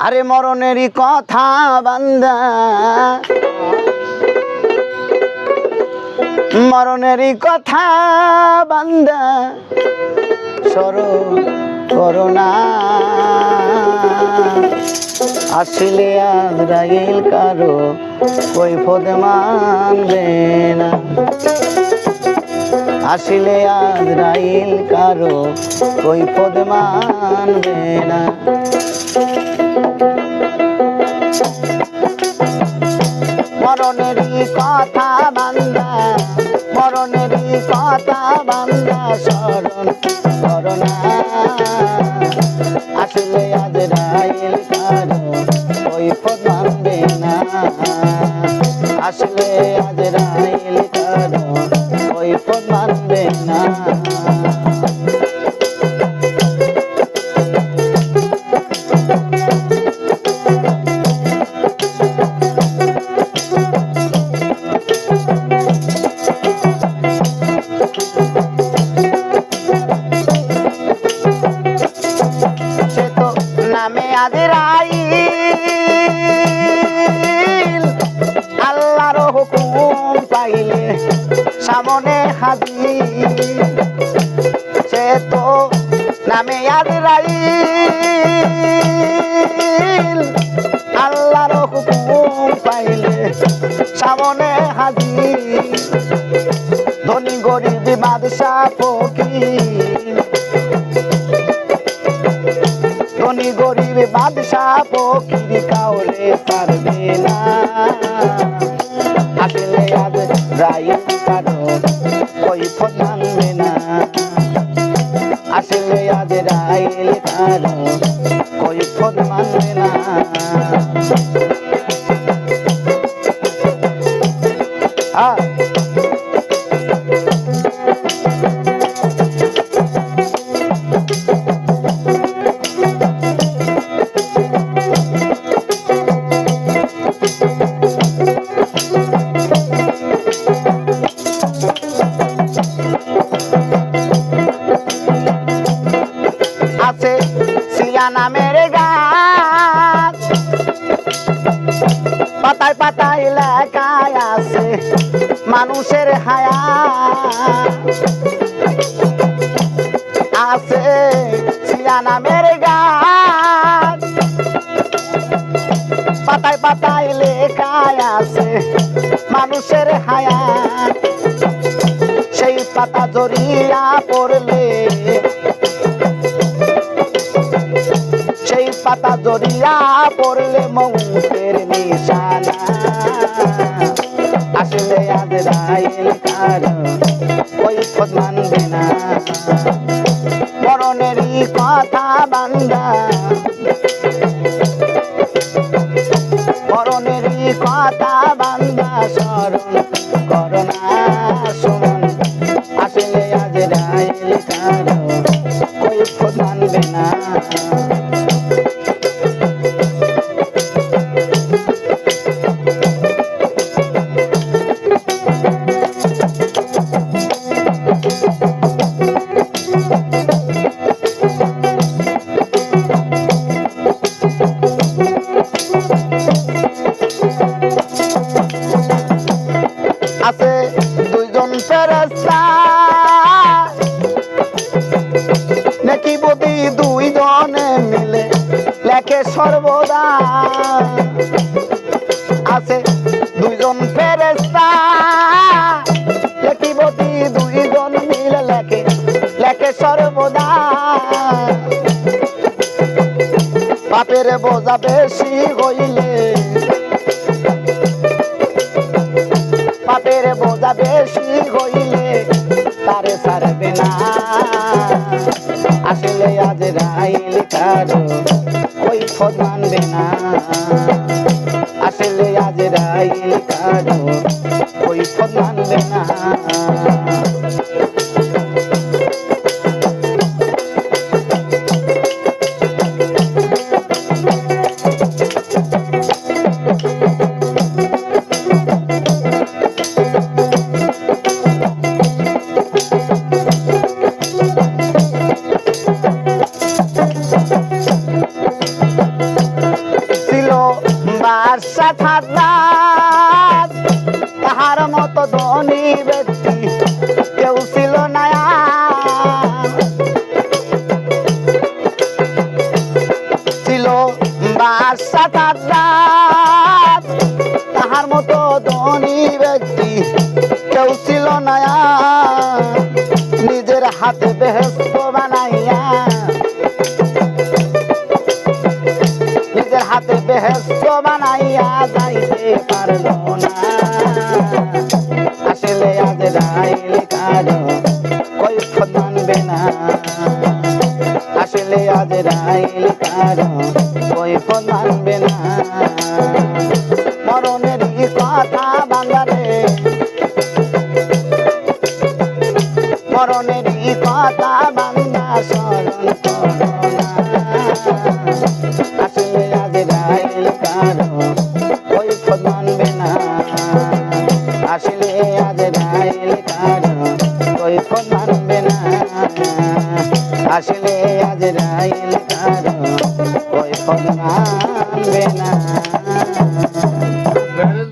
আরে মরণেরই কথা বান্দা, মরণেরই কথা বান্দা স্মরণ করো না। আসলে আজরাইল কারো কৈফিয়ত মানবে না। আসলে আজরাইল কারো কৈফিয়ত মানবে না। মরণেরই কথা বান্দা, মরণেরই কথা বান্দা স্মরণ করো না। আসলে আজরাইল কারো কৈফিয়ত মানবে না। আসলে আজরাইল কারো কৈফিয়ত মানবে না। আজরাইল আল্লাহর হুকুম পাইলে সামনে হাজির। সে তো নামে আজরাইল আল্লাহর হুকুম পাইলে সামনে হাজির। ধনী গরিব বাদশা ফকির, ধনী গরিব বাদশা ফকির কাউরে পারবে না। আসলে আজরাইল কারো কৈফিয়ত মানবে না। আসলে আজরাইল কারো কৈফিয়ত মানবে না। আছে সিয়া নামের গাছ, পাতায় পাতায় লেখায় আছে মানুষের হায়াত। আছে সিয়া নামের গাছ, পাতায় পাতায় লেখায় আছে মানুষের হায়াত। সেই পাতা জড়িয়া পড়লে, সেই পাতা জড়িয়া পড়লে মৌতের নিশানা। আসলে আজরাইল কারো কৈফিয়ত মানবে না। মরণেরই কথা বান্দা, মরণেরই কথা বান্দা স্মরণ করো না। শোন, আসলে আজরাইল কারো কৈফিয়ত মানবে না। আছে দুইজন ফেরেশতা, নেকি বদি দুইজনে মিলে লেখে সর্বদা। আছে দুইজন ফেরেশতা, নেকি বদি দুইজন মিলে লেখে লেখে সর্বদা। পাপের বোঝা বেশি হইলে, পাপের বোঝা বেশি হইলে তারে ছাড়বে না। আসলে আজরাইল কারো কৈফিয়ত মানবে না। আসলে আজরাইল কারো কৈফিয়ত মানবে না। হাতে বেহেস্ত বানাইয়া, নিজের হাতে বেহেস্ত বানাইয়া যাইতে পারলো না। আসলে আজরাইল কারো কৈফিয়ত মানবে না, আসলে আজরাইল কারো কৈফিয়ত মানবে না। মরণেরই কথা বাংলারে, মরণেরই কথা বাংলা স্মরণ করো না। আসলে আজরাইল কারো কৈফিয়ত মানবে না, আসলে আজরাইল কারো কৈফিয়ত মানবে না, আসলে আজরাইল কারো কৈফিয়ত মানবে না।